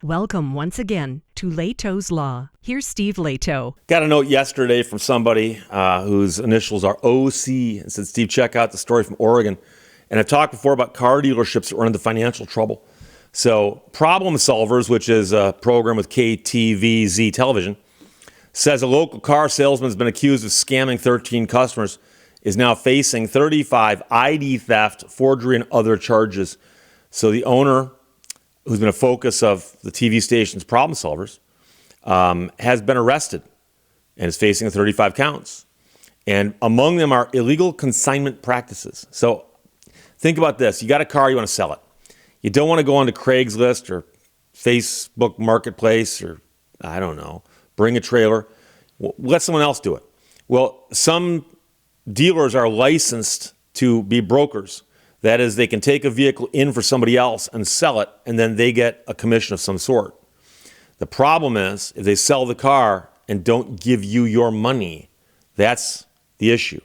Welcome once again to Lehto's Law. Here's Steve Lehto. Got a note yesterday from somebody whose initials are OC and said, Steve, check out the story from Oregon. And I've talked before about car dealerships that run into financial trouble. So Problem Solvers, which is a program with KTVZ television, says a local car salesman has been accused of scamming 13 customers, is now facing 35 ID theft, forgery, and other charges. So the owner, who's been a focus of the TV station's Problem Solvers, has been arrested and is facing 35 counts. And among them are illegal consignment practices. So think about this. You got a car, you want to sell it. You don't want to go onto Craigslist or Facebook Marketplace or, I don't know, bring a trailer. Let someone else do it. Well, some dealers are licensed to be brokers. That is, they can take a vehicle in for somebody else and sell it, and then they get a commission of some sort. The problem is, if they sell the car and don't give you your money, that's the issue.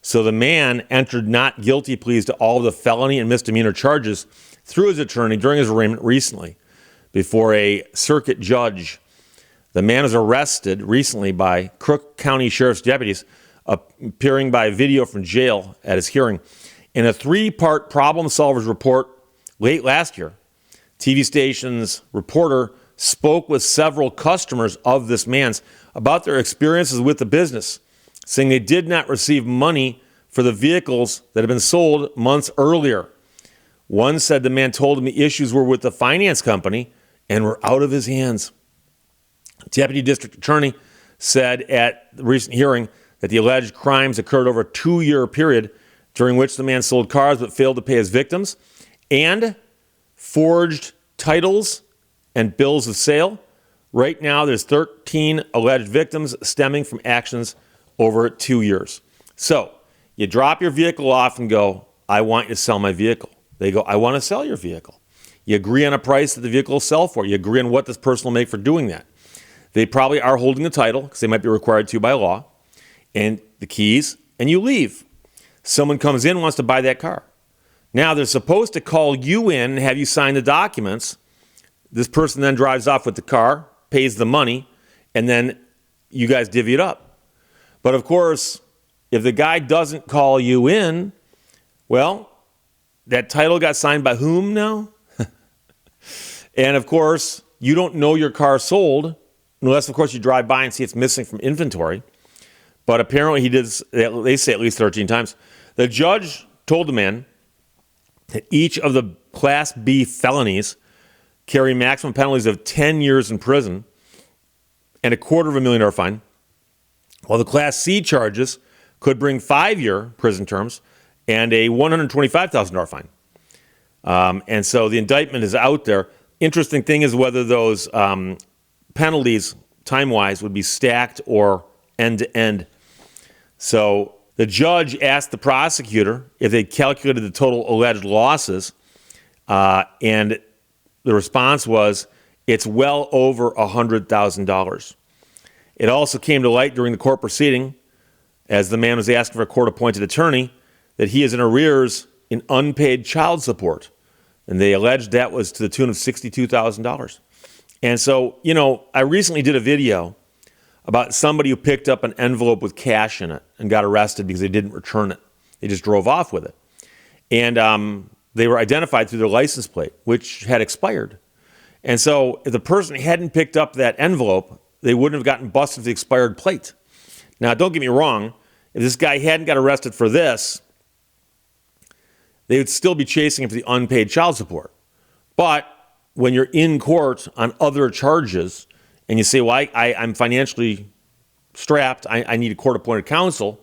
So the man entered not guilty pleas to all of the felony and misdemeanor charges through his attorney during his arraignment recently before a circuit judge. The man was arrested recently by Crook County Sheriff's deputies, appearing by video from jail at his hearing. In a 3-part Problem Solvers report late last year, TV station's reporter spoke with several customers of this man's about their experiences with the business, saying they did not receive money for the vehicles that had been sold months earlier. One said the man told him the issues were with the finance company and were out of his hands. Deputy District Attorney said at the recent hearing that the alleged crimes occurred over a 2-year period during which the man sold cars but failed to pay his victims and forged titles and bills of sale. Right now, there's 13 alleged victims stemming from actions over 2 years. So you drop your vehicle off and go, I want you to sell my vehicle. They go, I want to sell your vehicle. You agree on a price that the vehicle will sell for. You agree on what this person will make for doing that. They probably are holding the title because they might be required to by law and the keys, and you leave. Someone comes in and wants to buy that car. Now, they're supposed to call you in and have you sign the documents. This person then drives off with the car, pays the money, and then you guys divvy it up. But of course, if the guy doesn't call you in, well, that title got signed by whom now? And of course, you don't know your car sold, unless, of course, you drive by and see it's missing from inventory. But apparently he did, they say, at least 13 times. The judge told the man that each of the Class B felonies carry maximum penalties of 10 years in prison and $250,000 fine, while the Class C charges could bring 5-year prison terms and a $125,000 fine. And so the indictment is out there. Interesting thing is whether those penalties, time-wise, would be stacked or end-to-end. So the judge asked the prosecutor if they calculated the total alleged losses, and the response was, it's well over $100,000. It also came to light during the court proceeding, as the man was asking for a court-appointed attorney, that he is in arrears in unpaid child support. And they alleged that was to the tune of $62,000. And so, I recently did a video about somebody who picked up an envelope with cash in it and got arrested because they didn't return it. They just drove off with it. And they were identified through their license plate, which had expired. And so if the person hadn't picked up that envelope, they wouldn't have gotten busted with the expired plate. Now, don't get me wrong. If this guy hadn't got arrested for this, they would still be chasing him for the unpaid child support. But when you're in court on other charges and you say, well, I'm financially strapped, I need a court-appointed counsel,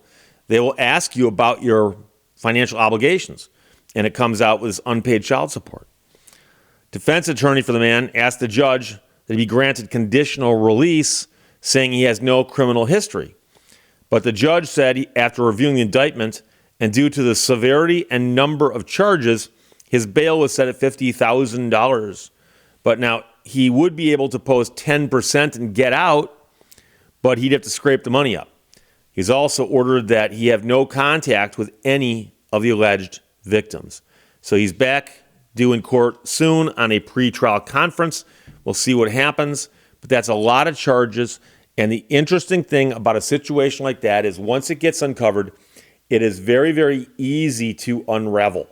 they will ask you about your financial obligations. And it comes out with unpaid child support. Defense attorney for the man asked the judge that he be granted conditional release, saying he has no criminal history. But the judge said after reviewing the indictment, and due to the severity and number of charges, his bail was set at $50,000. But now he would be able to post 10% and get out, but he'd have to scrape the money up. He's also ordered that he have no contact with any of the alleged victims. So he's back due in court soon on a pretrial conference We'll see what happens, but that's a lot of charges. And the interesting thing about a situation like that is once it gets uncovered, it is very, very easy to unravel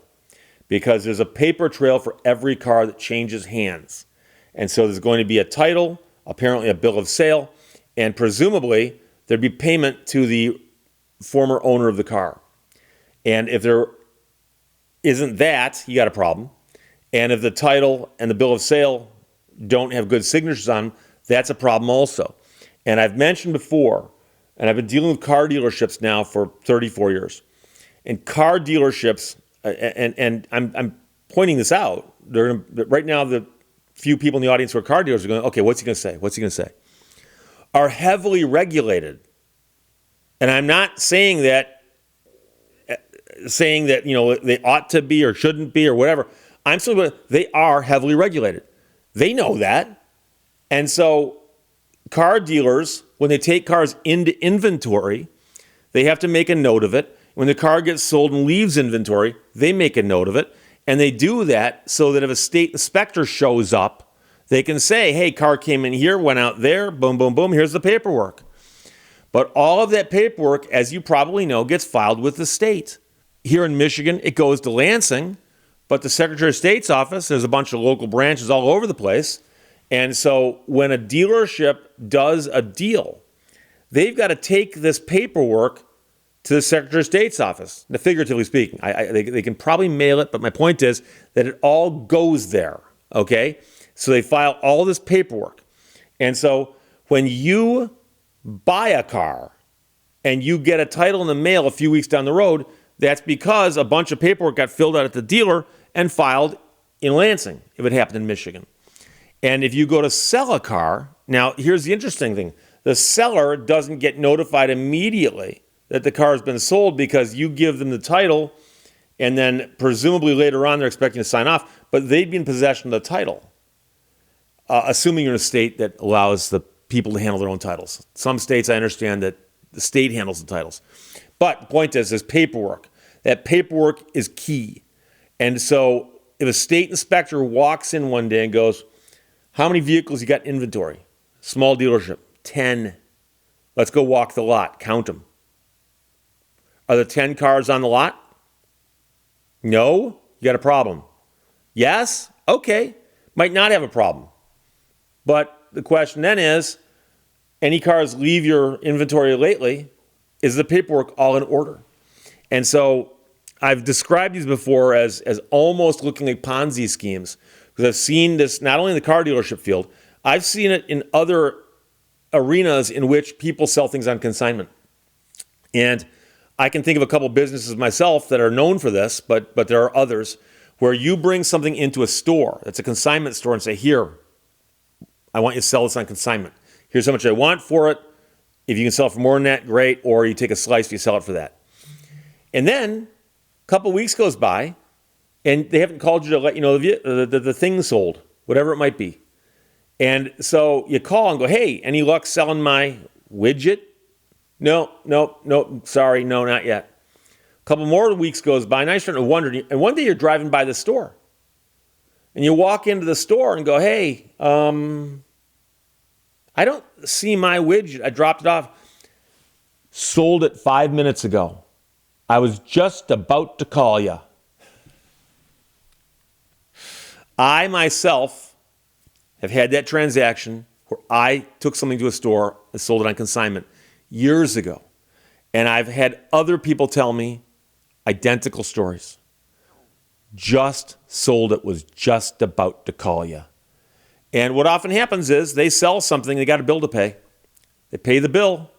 because there's a paper trail for every car that changes hands. And so there's going to be a title, apparently a bill of sale, and presumably there'd be payment to the former owner of the car. And if there isn't that, you got a problem. And if the title and the bill of sale don't have good signatures on them, that's a problem also. And I've mentioned before, and I've been dealing with car dealerships now for 34 years. And car dealerships, and I'm pointing this out, right now the few people in the audience who are car dealers are going, okay, what's he going to say? What's he going to say? Are heavily regulated. And I'm not saying that they ought to be or shouldn't be or whatever. I'm saying they are heavily regulated. They know that. And so car dealers, when they take cars into inventory, they have to make a note of it. When the car gets sold and leaves inventory, they make a note of it. And they do that so that if a state inspector shows up, they can say, hey, car came in here, went out there, boom, boom, boom, here's the paperwork. But all of that paperwork, as you probably know, gets filed with the state. Here in Michigan, it goes to Lansing, but the Secretary of State's office, there's a bunch of local branches all over the place. And so when a dealership does a deal, they've got to take this paperwork to the Secretary of State's office, figuratively speaking. They can probably mail it, but my point is that it all goes there, okay? So they file all this paperwork. And so when you buy a car and you get a title in the mail a few weeks down the road, that's because a bunch of paperwork got filled out at the dealer and filed in Lansing, if it happened in Michigan. And if you go to sell a car, now here's the interesting thing. The seller doesn't get notified immediately that the car has been sold because you give them the title and then presumably later on they're expecting to sign off, but they'd be in possession of the title, assuming you're in a state that allows the people to handle their own titles. Some states, I understand that the state handles the titles. But the point is, there's paperwork. That paperwork is key. And so if a state inspector walks in one day and goes, how many vehicles you got in inventory? Small dealership, 10. Let's go walk the lot, count them. Are there 10 cars on the lot? No? You got a problem. Yes? Okay. Might not have a problem. But the question then is, any cars leave your inventory lately? Is the paperwork all in order? And so I've described these before as almost looking like Ponzi schemes because I've seen this not only in the car dealership field, I've seen it in other arenas in which people sell things on consignment. And I can think of a couple businesses myself that are known for this, but there are others where you bring something into a store that's a consignment store and say, here, I want you to sell this on consignment. Here's how much I want for it. If you can sell it for more than that, great. Or you take a slice, you sell it for that. And then a couple weeks goes by, and they haven't called you to let you know the thing sold, whatever it might be. And so you call and go, hey, any luck selling my widget? No, sorry, no, not yet. A couple more weeks goes by, and I start to wonder, and one day you're driving by the store, and you walk into the store and go, hey, I don't see my widget. I dropped it off. Sold it 5 minutes ago. I was just about to call you. I myself have had that transaction where I took something to a store and sold it on consignment years ago. And I've had other people tell me identical stories. Just sold it, was just about to call you. And what often happens is they sell something, they got a bill to pay. They pay the bill,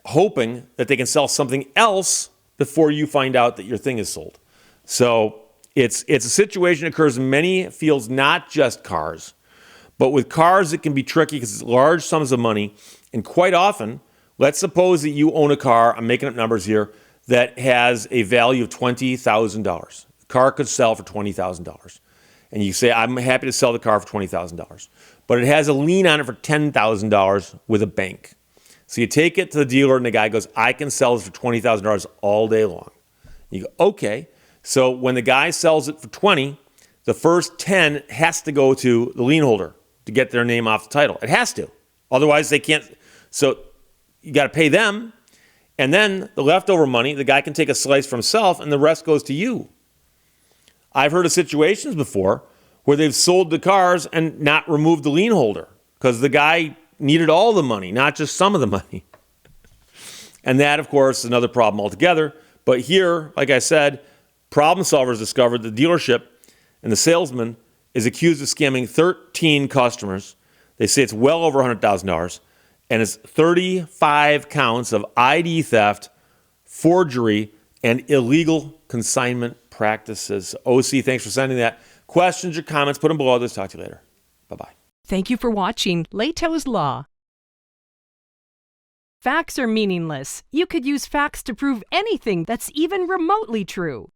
hoping that they can sell something else before you find out that your thing is sold. So it's a situation that occurs in many fields, not just cars. But with cars, it can be tricky because it's large sums of money. And quite often, let's suppose that you own a car, I'm making up numbers here, that has a value of $20,000. The car could sell for $20,000. And you say, I'm happy to sell the car for $20,000. But it has a lien on it for $10,000 with a bank. So you take it to the dealer and the guy goes, I can sell this for $20,000 all day long. You go, okay. So when the guy sells it for 20, the first 10 has to go to the lien holder, to get their name off the title. It has to. Otherwise, they can't. So you got to pay them. And then the leftover money, the guy can take a slice for himself, and the rest goes to you. I've heard of situations before where they've sold the cars and not removed the lien holder because the guy needed all the money, not just some of the money. And that, of course, is another problem altogether. But here, like I said, problem solvers discovered the dealership and the salesman is accused of scamming 13 customers. They say it's well over $100,000. And it's 35 counts of ID theft, forgery, and illegal consignment practices. OC, thanks for sending that. Questions or comments, put them below. Let's talk to you later. Bye-bye. Thank you for watching Lehto's Law. Facts are meaningless. You could use facts to prove anything that's even remotely true.